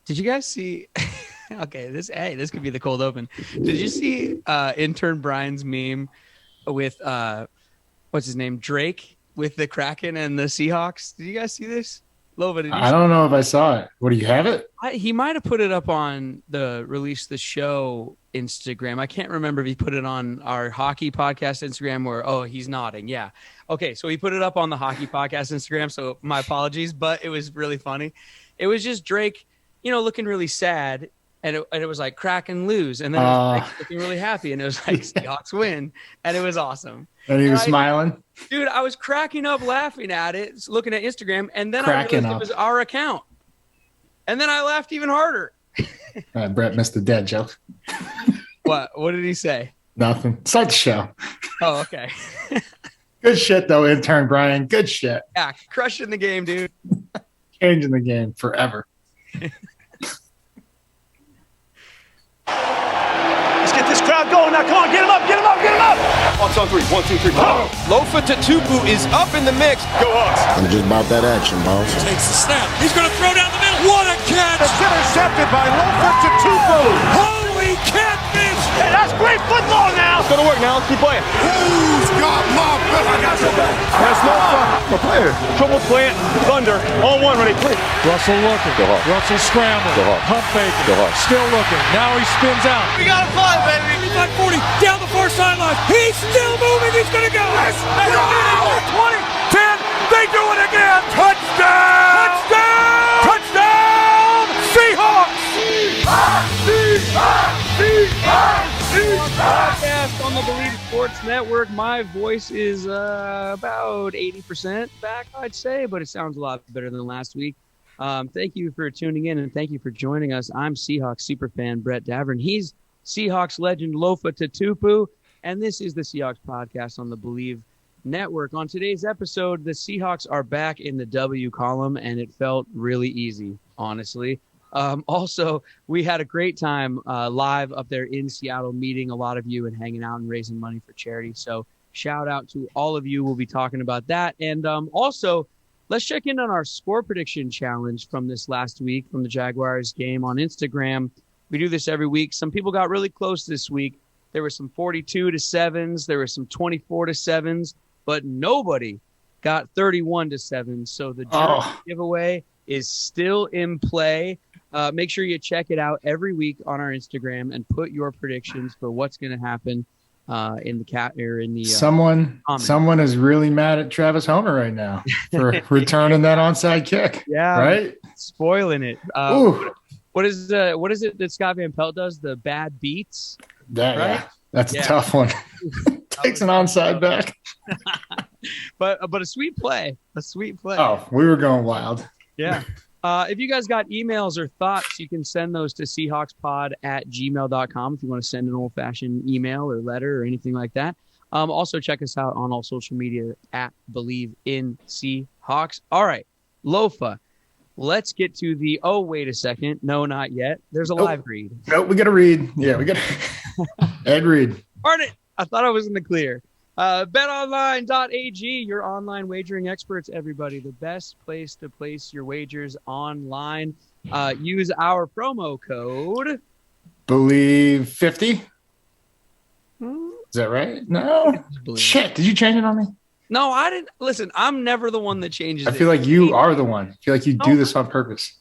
Did you guys see? Okay, this could be the cold open. Did you see intern Brian's meme with what's his name, Drake, with the Kraken and the Seahawks? Did you guys see this? Lofa, did you? I don't know if I saw it. What, do you have it? He might have put it up on the Release the Show Instagram. I can't remember if he put it on our hockey podcast Instagram or, he's nodding. Yeah. Okay. So he put it up on the hockey podcast Instagram. So my apologies, but it was really funny. It was just Drake, looking really sad. And it was like crack and lose. And then it was like looking really happy. And it was like Seahawks win. And it was awesome. And he was smiling. Dude, I was cracking up laughing at it, looking at Instagram. And then I realized it was our account. And then I laughed even harder. Brett missed the dead joke. What? What did he say? Nothing. Start the show. Oh, okay. Good shit, though, intern Brian. Good shit. Yeah, crushing the game, dude. Changing the game forever. Let's get this crowd going now. Come on, get him up, get him up, get him up. Hawks on three. 1, 2, 3. Oh. Lofa Tatupu is up in the mix. Go Hawks. I'm just about that action, boss. Takes the snap. He's going to throw down the middle. What a catch. It's intercepted by Lofa Tatupu. Holy catfish. Hey, that's great football now. It's going to work now. Let's keep playing. Who's got my back? I got your back. That's Lofa. A player. Trouble plant. Thunder. On one, ready, play. Russell looking. Russell scrambling. Pump faking. Still looking. Now he spins out. We got to fly, baby. 35-40. Down the far sideline. He's still moving. He's going to go. 20, 10. They do it again. Touchdown. Touchdown. Touchdown. Seahawks. Podcast on the Believe Sports Network. My voice is about 80% back, I'd say, but it sounds a lot better than last week. Thank you for tuning in and thank you for joining us. I'm Seahawks superfan Brett Davern. He's Seahawks legend Lofa Tatupu, and this is the Seahawks podcast on the Believe Network. On today's episode, the Seahawks are back in the W column, and it felt really easy, honestly. Also, we had a great time live up there in Seattle, meeting a lot of you and hanging out and raising money for charity. So shout out to all of you. We'll be talking about that. And also, let's check in on our score prediction challenge from this last week from the Jaguars game on Instagram. We do this every week. Some people got really close this week. There were some 42-7s. There were some 24-7s, but nobody got 31-7. So the giveaway is still in play. Make sure you check it out every week on our Instagram and put your predictions for what's going to happen in the cat or in the someone is really mad at Travis Homer right now for returning that onside kick. Yeah, right. Spoiling it. What is it that Scott Van Pelt does? The bad beats. Yeah, that's a tough one. Takes an onside back. but a sweet play. A sweet play. Oh, we were going wild. Yeah. If you guys got emails or thoughts, you can send those to seahawkspod@gmail.com if you want to send an old-fashioned email or letter or anything like that. Also, check us out on all social media at Believe in Seahawks. All right, Lofa, let's get to the, wait a second. No, not yet. There's a live read. No, we got to read. Yeah, we got to. Ed Reed. Darn it. I thought I was in the clear. BetOnline.ag, your online wagering experts, everybody. The best place to place your wagers online. Use our promo code. Believe 50. Is that right? No. Shit. Did you change it on me? No, I didn't. Listen, I'm never the one that changes it. I feel like you are the one. I feel like you do this on purpose.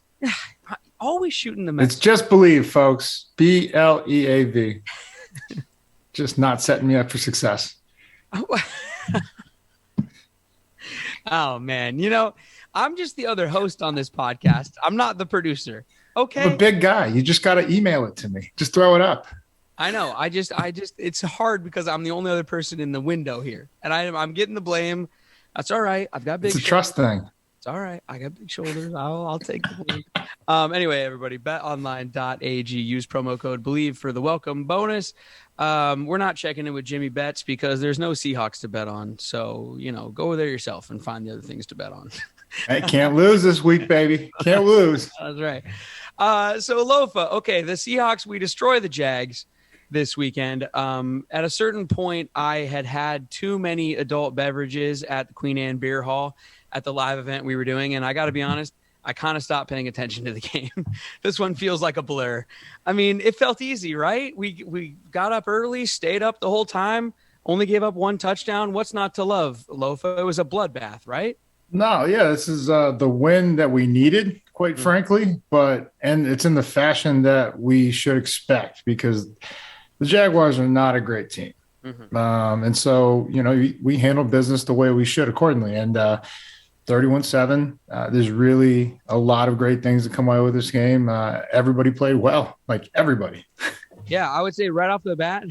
Always shooting the message. It's just Believe, folks. BLEAV. Just not setting me up for success. Oh, man. I'm just the other host on this podcast. I'm not the producer. Okay. I'm a big guy. You just got to email it to me. Just throw it up. I know. I just, it's hard because I'm the only other person in the window here. And I'm getting the blame. That's all right. I've got big. It's a trust thing. It's all right. I got big shoulders. I'll take the blame. Anyway, everybody, betonline.ag. Use promo code BELIEVE for the welcome bonus. We're not checking in with Jimmy Betts because there's no Seahawks to bet on. So, go there yourself and find the other things to bet on. Hey, can't lose this week, baby. Can't lose. That's right. So, Lofa, okay, the Seahawks, we destroy the Jags this weekend. At a certain point, I had too many adult beverages at the Queen Anne Beer Hall at the live event we were doing. And I got to be honest, I kind of stopped paying attention to the game. This one feels like a blur. I mean, it felt easy, right? We got up early, stayed up the whole time, only gave up one touchdown. What's not to love, Lofa? It was a bloodbath, right? No, yeah, this is the win that we needed, quite frankly, and it's in the fashion that we should expect because the Jaguars are not a great team. And so, we handled business the way we should accordingly. And 31-7, there's really a lot of great things that come away with this game. Everybody played well, like everybody. Yeah, I would say right off the bat,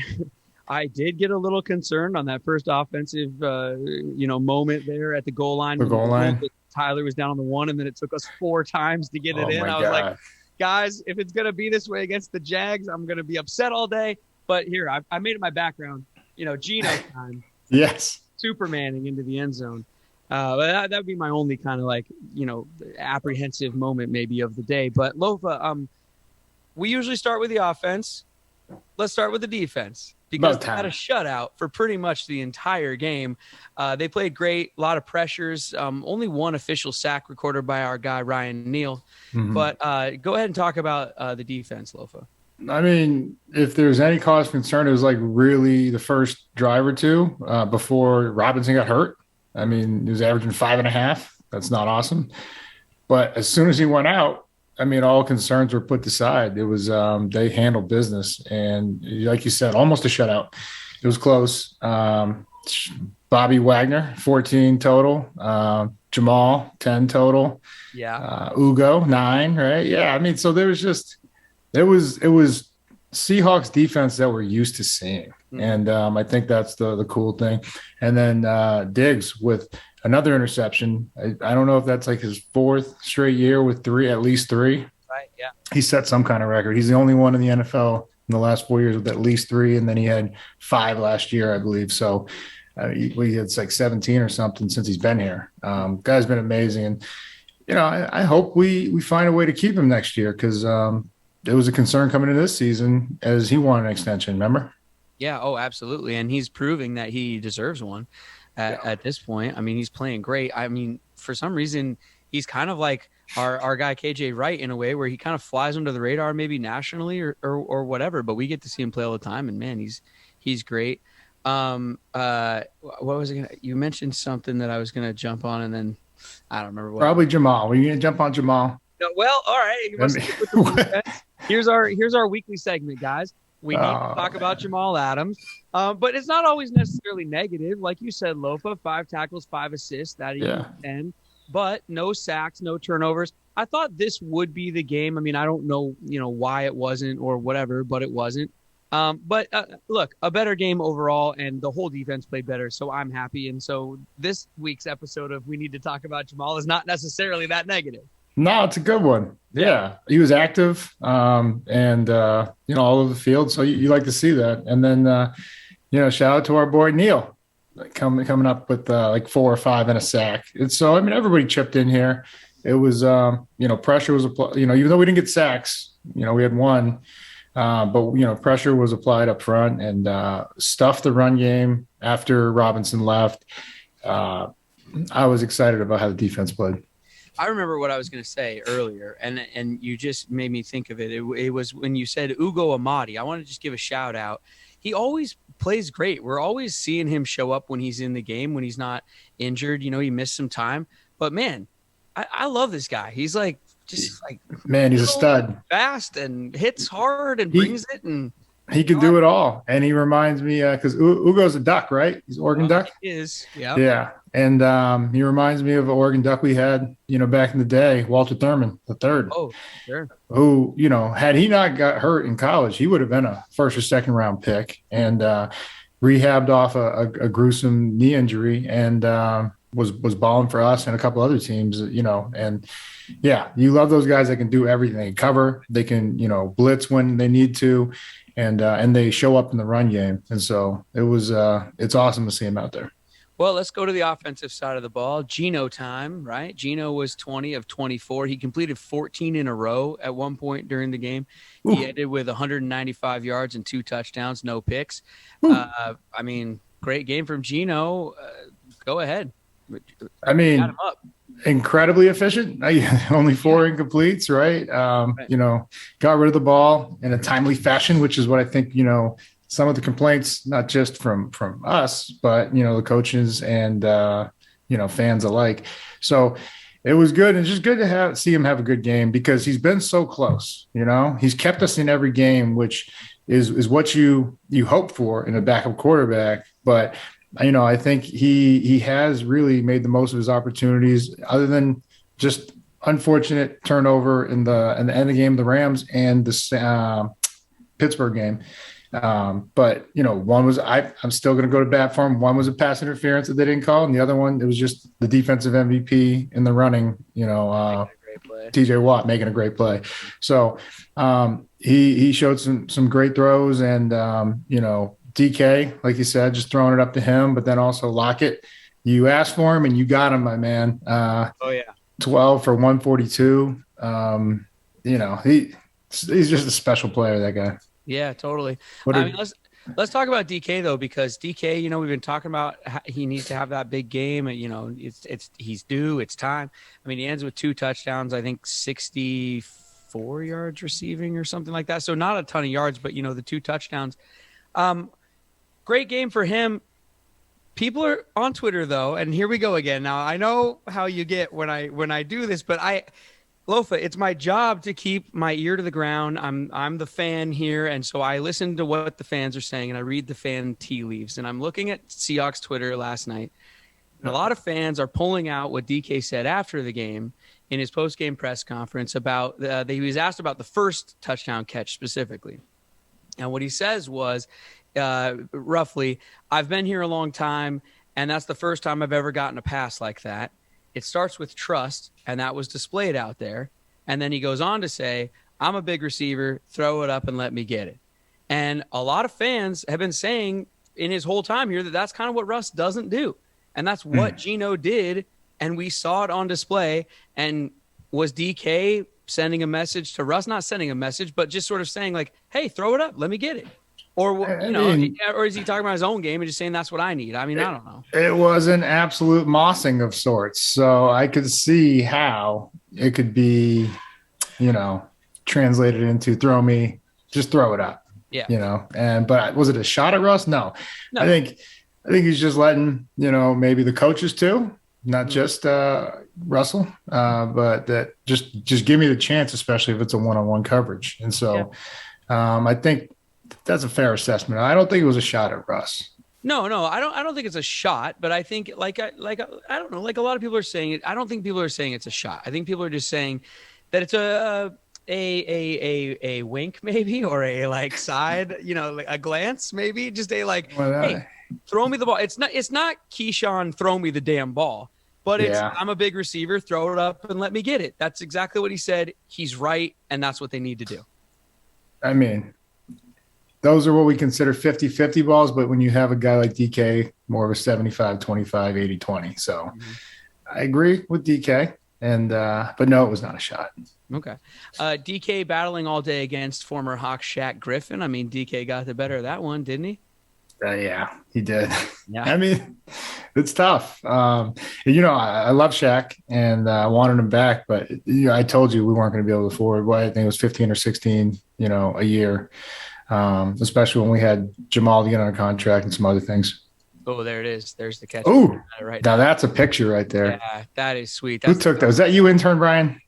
I did get a little concerned on that first offensive, moment there at the goal line. The goal line. Tyler was down on the 1, and then it took us 4 times to get it in. I was like, guys, if it's going to be this way against the Jags, I'm going to be upset all day. But here, I made it my background. Geno time. Yes. Supermaning into the end zone. But that would be my only kind of apprehensive moment maybe of the day. But Lofa, we usually start with the offense. Let's start with the defense because they had a shutout for pretty much the entire game. They played great, a lot of pressures. Only one official sack recorded by our guy Ryan Neal. But go ahead and talk about the defense, Lofa. I mean, if there's any cause for concern, it was like really the first drive or two before Robinson got hurt. I mean, he was averaging 5.5. That's not awesome. But as soon as he went out, I mean, all concerns were put aside. It was they handled business. And like you said, almost a shutout. It was close. Bobby Wagner, 14 total. Jamal, 10 total. Yeah. Ugo, 9, right? Yeah, I mean, so there was just – it was Seahawks defense that we're used to seeing. And I think that's the cool thing. And then Diggs with another interception. I don't know if that's like his 4th straight year with at least three. Right, yeah. He set some kind of record. He's the only one in the NFL in the last 4 years with at least 3, and then he had 5 last year, I believe. So it's like 17 or something since he's been here. Guy's been amazing. And, I hope we find a way to keep him next year because it was a concern coming into this season as he wanted an extension, remember? Yeah, absolutely. And he's proving that he deserves one at this point. I mean, he's playing great. I mean, for some reason, he's kind of like our guy KJ Wright in a way where he kind of flies under the radar maybe nationally or whatever, but we get to see him play all the time. And, man, he's great. What was it? You mentioned something that I was going to jump on, and then I don't remember what. Probably Jamal. Were you going to jump on Jamal? No, well, all right. You must stick with the defense. Here's our weekly segment, guys. We need to talk about Jamal Adams, but it's not always necessarily negative. Like you said, Lofa, 5 tackles, 5 assists, that equals 10, but no sacks, no turnovers. I thought this would be the game. I mean, I don't know, why it wasn't or whatever, but it wasn't. But look, a better game overall, and the whole defense played better, so I'm happy. And so this week's episode of We Need to Talk About Jamal is not necessarily that negative. No, it's a good one. Yeah, he was active and all over the field. So you like to see that. And then, shout out to our boy Neal coming up with 4 or 5 and a sack. And so, I mean, everybody chipped in here. It was, pressure was, even though we didn't get sacks, we had 1. But pressure was applied up front and stuffed the run game after Robinson left. I was excited about how the defense played. I remember what I was going to say earlier, and you just made me think of it. It was when you said Ugo Amadi. I want to just give a shout out. He always plays great. We're always seeing him show up when he's in the game, when he's not injured. He missed some time. But, man, I love this guy. He's he's a stud. Fast and hits hard and brings it. And he can do it all. And he reminds me because Ugo's a Duck, right? He's Oregon Duck. He is, yeah. Yeah. And he reminds me of an Oregon Duck we had, back in the day, Walter Thurman III. Oh, sure. Who, had he not got hurt in college, he would have been a 1st or 2nd round pick and rehabbed off a gruesome knee injury and was balling for us and a couple other teams, and yeah, you love those guys that can do everything. They can cover, they can, blitz when they need to, and they show up in the run game. And so it's awesome to see him out there. Well, let's go to the offensive side of the ball. Geno time, right? Geno was 20 of 24. He completed 14 in a row at one point during the game. Ooh. He ended with 195 yards and 2 touchdowns, no picks. Great game from Geno. Go ahead. I mean, got him up. incredibly efficient. Only 4 incompletes, right? Got rid of the ball in a timely fashion, which is what I think, some of the complaints, not just from us, but, the coaches and, fans alike. So it was good. And it's just good to see him have a good game because he's been so close, he's kept us in every game, which is what you hope for in a backup quarterback. But I think he has really made the most of his opportunities, other than just unfortunate turnover in the end of the game, the Rams and the Pittsburgh game. But one was I'm still going to go to bat for him. One was a pass interference that they didn't call, and the other one, it was just the defensive MVP in the running. TJ Watt making a great play. So he showed some great throws, and DK, like you said, just throwing it up to him, but then also Lockett. You asked for him and you got him, my man. 12 for 142. He's just a special player, that guy. Yeah, totally. Let's talk about DK though, because DK, we've been talking about he needs to have that big game. He's due. It's time. I mean, he ends with 2 touchdowns. I think 64 yards receiving or something like that. So not a ton of yards, but the 2 touchdowns. Great game for him. People are on Twitter though, and here we go again. Now I know how you get when I do this, but Lofa, it's my job to keep my ear to the ground. I'm the fan here, and so I listen to what the fans are saying, and I read the fan tea leaves. And I'm looking at Seahawks Twitter last night, and a lot of fans are pulling out what DK said after the game in his post-game press conference about he was asked about the first touchdown catch specifically, and what he says was, roughly, I've been here a long time, and that's the first time I've ever gotten a pass like that. It starts with trust, and that was displayed out there. And then he goes on to say, I'm a big receiver, throw it up and let me get it. And a lot of fans have been saying in his whole time here that that's kind of what Russ doesn't do. And that's what Geno did, and we saw it on display. And was DK sending a message to Russ? Not sending a message, but just sort of saying like, hey, throw it up, let me get it. Or, or is he talking about his own game and just saying that's what I need? I mean, I don't know. It was an absolute mossing of sorts. So I could see how it could be, translated into just throw it up. Yeah. But was it a shot at Russ? No. I think he's just letting, maybe the coaches too, not just Russell, but that just give me the chance, especially if it's a one-on-one coverage. And so I think that's a fair assessment. I don't think it was a shot at Russ. No, I don't think it's a shot, but I think I don't know, like a lot of people are saying it. I don't think people are saying it's a shot. I think people are just saying that it's a wink maybe, or a side, like a glance maybe, just hey, throw me the ball. It's not Keyshawn, throw me the damn ball, but I'm a big receiver, throw it up and let me get it. That's exactly what he said. He's right, and that's what they need to do. I mean, those are what we consider 50-50 balls, but when you have a guy like DK, more of a 75-25, 80-20. So I agree with DK, but no, it was not a shot. Okay. DK battling all day against former Hawk Shaq Griffin. I mean, DK got the better of that one, didn't he? Yeah, he did. Yeah. I mean, it's tough. I love Shaq and I wanted him back, but I told you we weren't going to be able to afford. I think it was 15 or 16, a year. Especially when we had Jamal to get on a contract and some other things. Oh, there it is. There's the catch. Oh, right now that's a picture right there. Yeah, that is sweet. Who took that? Was that you, intern Brian?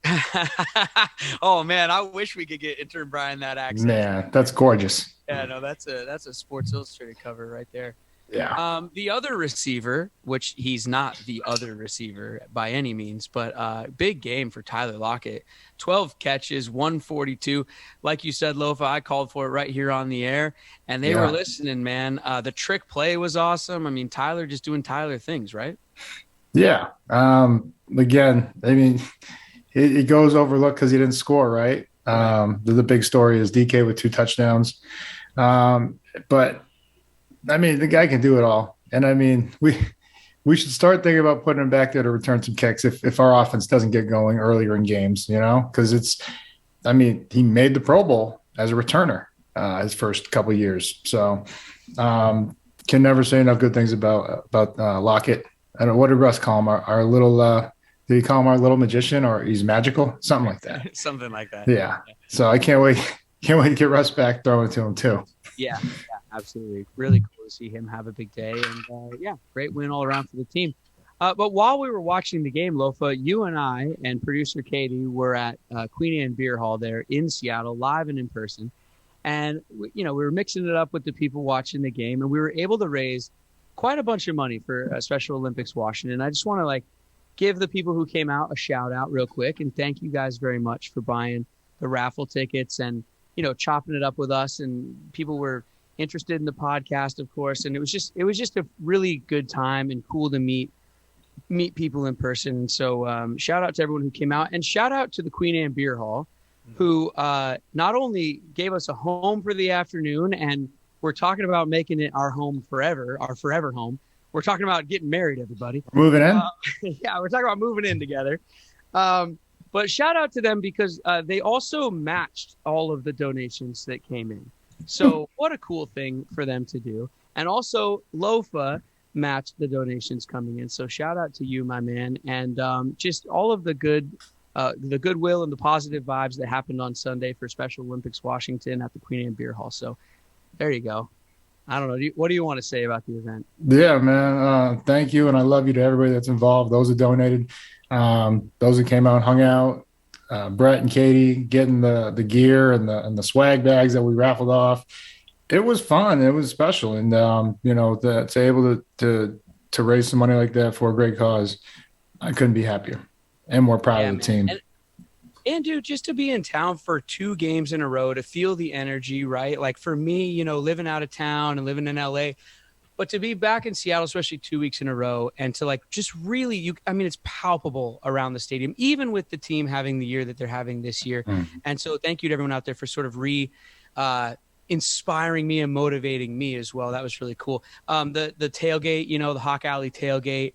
Oh man, I wish we could get intern Brian that accent. Man, that's gorgeous. Yeah, no, that's a Sports Illustrated cover right there. Yeah. The other receiver, which he's not the other receiver by any means, but big game for Tyler Lockett. 12 catches, 142. Like you said, Lofa, I called for it right here on the air, and they were listening, man. The trick play was awesome. I mean, Tyler just doing Tyler things, right? Yeah. Again, I mean, it goes overlooked because he didn't score, right? The big story is DK with 2 touchdowns. But I mean, the guy can do it all. And I mean, we should start thinking about putting him back there to return some kicks if our offense doesn't get going earlier in games, because he made the Pro Bowl as a returner his first couple of years. So can never say enough good things about Lockett. I don't know, what did Russ call him? Our little Did he call him our little magician, or he's magical? Something like that. Something like that. Yeah. So I can't wait. Can't wait to get Russ back throwing to him too. Yeah, absolutely. Really cool to see him have a big day. And great win all around for the team. But while we were watching the game, Lofa, you and I and producer Katie were at Queen Anne Beer Hall there in Seattle, live and in person. And, we were mixing it up with the people watching the game, and we were able to raise quite a bunch of money for Special Olympics Washington. I just want to give the people who came out a shout out real quick, and thank you guys very much for buying the raffle tickets and, chopping it up with us. And people were interested in the podcast, of course. And it was just a really good time and cool to meet people in person. So shout out to everyone who came out, and shout out to the Queen Anne Beer Hall, who not only gave us a home for the afternoon, and we're talking about making it our home forever, our forever home. We're talking about getting married, everybody. Moving in? Yeah, we're talking about moving in together. But shout out to them because they also matched all of the donations that came in. So what a cool thing for them to do. And also Lofa matched the donations coming in. So shout out to you, my man. And just all of the goodwill and the positive vibes that happened on Sunday for Special Olympics Washington at the Queen Anne Beer Hall. So there you go. I don't know. What do you want to say about the event? Yeah, man. Thank you. And I love you to everybody that's involved. Those who donated, those who came out and hung out, Brett and Katie getting the gear and the swag bags that we raffled off. It was fun. It was special. And, to able to raise some money like that for a great cause, I couldn't be happier and more proud of the team. And dude, just to be in town for 2 games in a row, to feel the energy, right? Like for me, living out of town and living in LA, but to be back in Seattle, especially 2 weeks in a row, and to just really, it's palpable around the stadium, even with the team having the year that they're having this year. And so thank you to everyone out there for sort of inspiring me and motivating me as well. That was really cool. The tailgate, the Hawk Alley tailgate.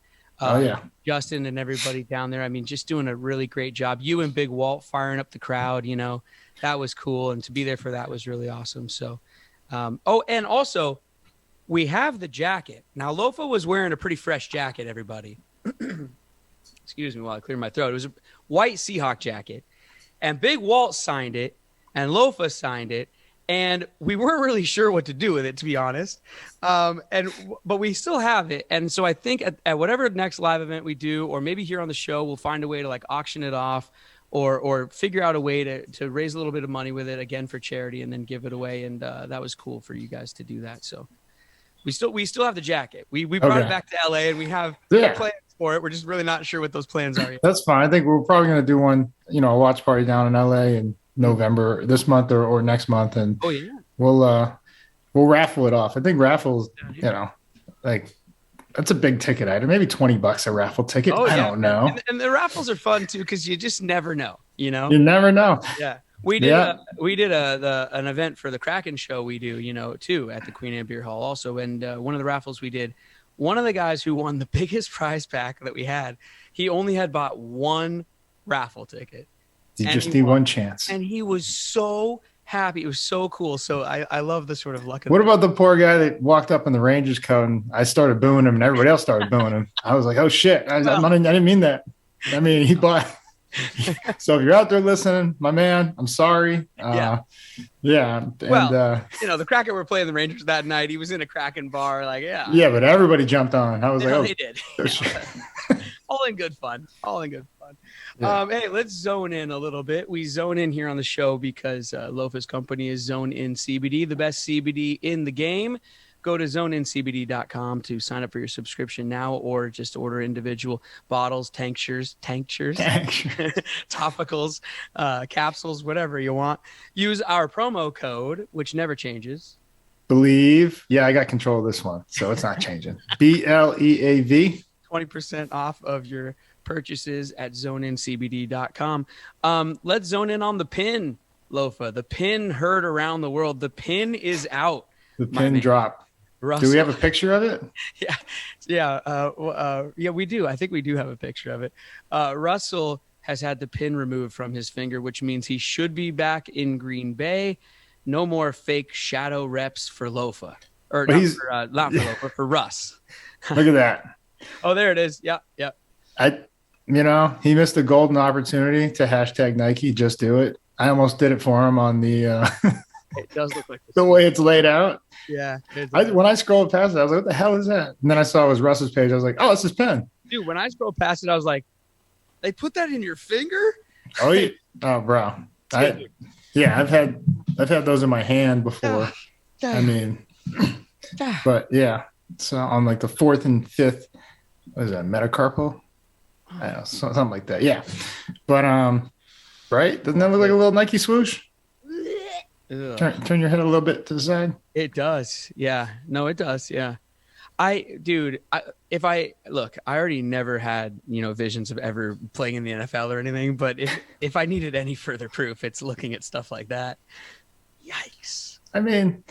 Justin and everybody down there, just doing a really great job. You and Big Walt firing up the crowd, that was cool. And to be there for that was really awesome. So, and also we have the jacket. Now, Lofa was wearing a pretty fresh jacket, everybody. Excuse me while I clear my throat. It was a white Seahawk jacket. And Big Walt signed it, and Lofa signed it. And we weren't really sure what to do with it, to be honest. But we still have it. And so I think at whatever next live event we do, or maybe here on the show, we'll find a way to auction it off or figure out a way to raise a little bit of money with it again for charity and then give it away. And that was cool for you guys to do that. So we still have the jacket. We brought it back to LA, and we have plans for it. We're just really not sure what those plans are yet. That's fine. I think we're probably going to do one, a watch party down in LA and November this month or next month, and we'll raffle it off. I think raffles, that's a big ticket item. Maybe $20 a raffle ticket. I don't know. And the raffles are fun too because you just never know. You never know. Yeah, we did an event for the Kraken show. We do too at the Queen Anne Beer Hall also, and one of the raffles we did. One of the guys who won the biggest prize pack that we had, he only had bought one raffle ticket. You just need one chance. And he was so happy. It was so cool. So I love the sort of luck. What about the poor guy that walked up in the Rangers coat and I started booing him and everybody else started booing him? I was like, oh, shit. I didn't mean that. He bought. So if you're out there listening, my man, I'm sorry. And, the Kraken were playing the Rangers that night. He was in a Kraken bar. Yeah, but everybody jumped on. I was they did. All in good fun. Yeah. Hey, let's zone in a little bit. We zone in here on the show because Lofa's company is Zone In CBD, the best CBD in the game. Go to zoneincbd.com to sign up for your subscription now, or just order individual bottles, tinctures, topicals, capsules, whatever you want. Use our promo code, which never changes. Believe. Yeah, I got control of this one, so it's not changing. BLEAV. 20% off of your purchases at zoneincbd.com. Let's zone in on the pin, Lofa. The pin heard around the world. The pin is out. The pin drop. Russell. Do we have a picture of it? Yeah, we do. I think we do have a picture of it. Russell has had the pin removed from his finger, which means he should be back in Green Bay. No more fake shadow reps for Lofa. Or not for Lofa, for Russ. Look at that. Oh, there it is. Yeah. I he missed a golden opportunity to hashtag Nike. Just do it. I almost did it for him on the It does look like the way it's laid out. Yeah. When I scrolled past it, I was like, what the hell is that? And then I saw it was Russ's page. I was like, oh, it's his pen. Dude, when I scrolled past it, I was like, they put that in your finger? Oh, yeah. Oh, bro. I've had those in my hand before. I mean, but yeah. So on like the 4th and 5th, what is that, metacarpal? I don't know, something like that. Yeah. But right? Doesn't that look like a little Nike swoosh? Turn your head a little bit to the side. It does. Yeah. No, it does. Yeah. I already never had, visions of ever playing in the NFL or anything, but if I needed any further proof, it's looking at stuff like that. Yikes. I mean,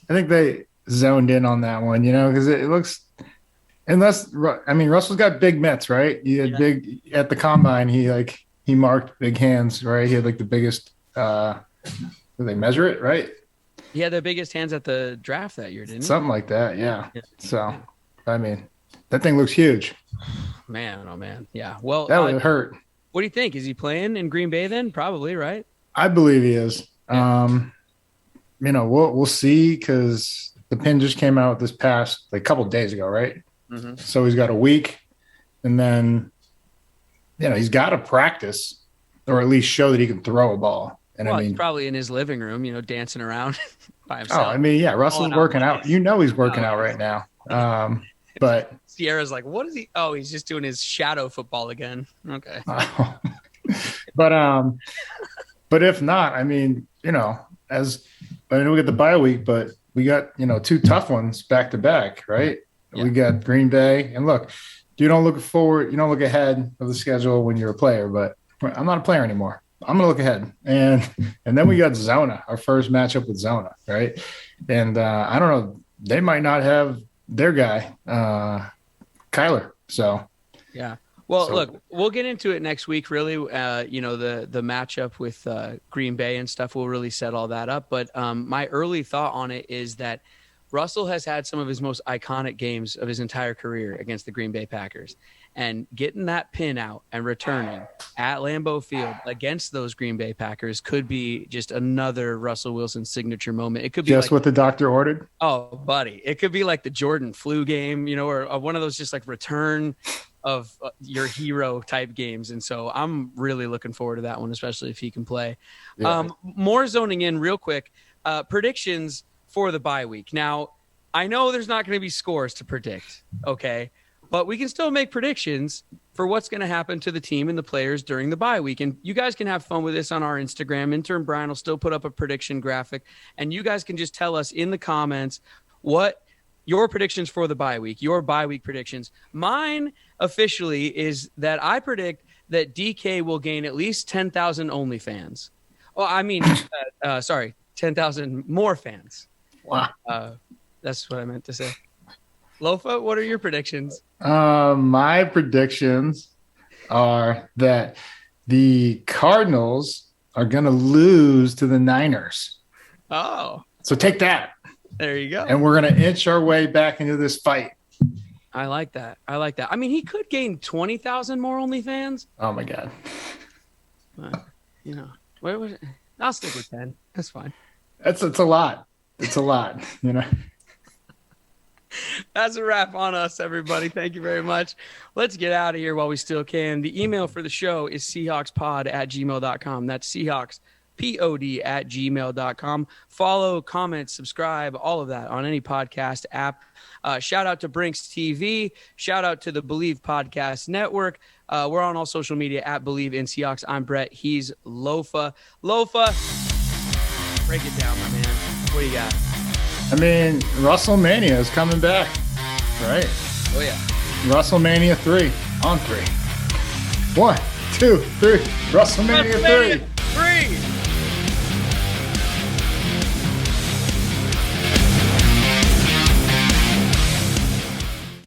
I think they zoned in on that one, because it looks, Russell's got big mitts, right? He had big at the combine. He marked big hands, right? He had like the biggest, did they measure it, right? He had the biggest hands at the draft that year, didn't he? Something like that, yeah. So, I mean, that thing looks huge. Man, oh man. Yeah. Well, that would hurt. What do you think? Is he playing in Green Bay then? Probably, right? I believe he is. Yeah. We'll see, because the pin just came out this past like couple of days ago, right? Mm-hmm. So he's got a week, and then he's got to practice or at least show that he can throw a ball. And he's probably in his living room, dancing around by himself. Oh, Russell's working out. He's working out right now. But Sierra's like, what is he? Oh, he's just doing his shadow football again. Okay. But if not, we get the bye week, but we got, 2 tough ones back to back, right? Yeah. We got Green Bay. And look, you don't look ahead of the schedule when you're a player, but I'm not a player anymore. I'm going to look ahead. And then we got Zona, our first matchup with Zona, right? And I don't know, they might not have their guy, Kyler. So, yeah. Well, look, we'll get into it next week, really. The matchup with Green Bay and stuff will really set all that up. But my early thought on it is that Russell has had some of his most iconic games of his entire career against the Green Bay Packers. And getting that pin out and returning at Lambeau Field against those Green Bay Packers could be just another Russell Wilson signature moment. It could be just what the doctor ordered. Oh, buddy. It could be like the Jordan flu game, or one of those just like return of your hero type games. And so I'm really looking forward to that one, especially if he can play. Yeah. More zoning in real quick. Predictions for the bye week. Now, I know there's not going to be scores to predict, okay? But we can still make predictions for what's going to happen to the team and the players during the bye week. And you guys can have fun with this on our Instagram. Intern Brian will still put up a prediction graphic. And you guys can just tell us in the comments what your predictions for the bye week, your bye week predictions. Mine officially is that I predict that DK will gain at least 10,000 OnlyFans. Oh, 10,000 more fans. Wow. That's what I meant to say. Lofa, what are your predictions? My predictions are that the Cardinals are going to lose to the Niners. Oh. So take that. There you go. And we're going to inch our way back into this fight. I like that. I mean, he could gain 20,000 more OnlyFans. Oh, my God. Where was it? I'll stick with 10. That's fine. It's a lot. It's a lot, That's a wrap on us, everybody. Thank you very much. Let's get out of here while we still can. The email for the show is seahawkspod@gmail.com. That's seahawkspod@gmail.com. Follow, comment, subscribe, all of that on any podcast app. Shout out to Brinks TV. Shout out to the Believe Podcast Network. We're on all social media at Believe in Seahawks. I'm Brett. He's Lofa. Lofa, break it down, my man. What do you got? WrestleMania is coming back, right? Oh, yeah. WrestleMania 3 on 3. 1, 2, 3. WrestleMania 3.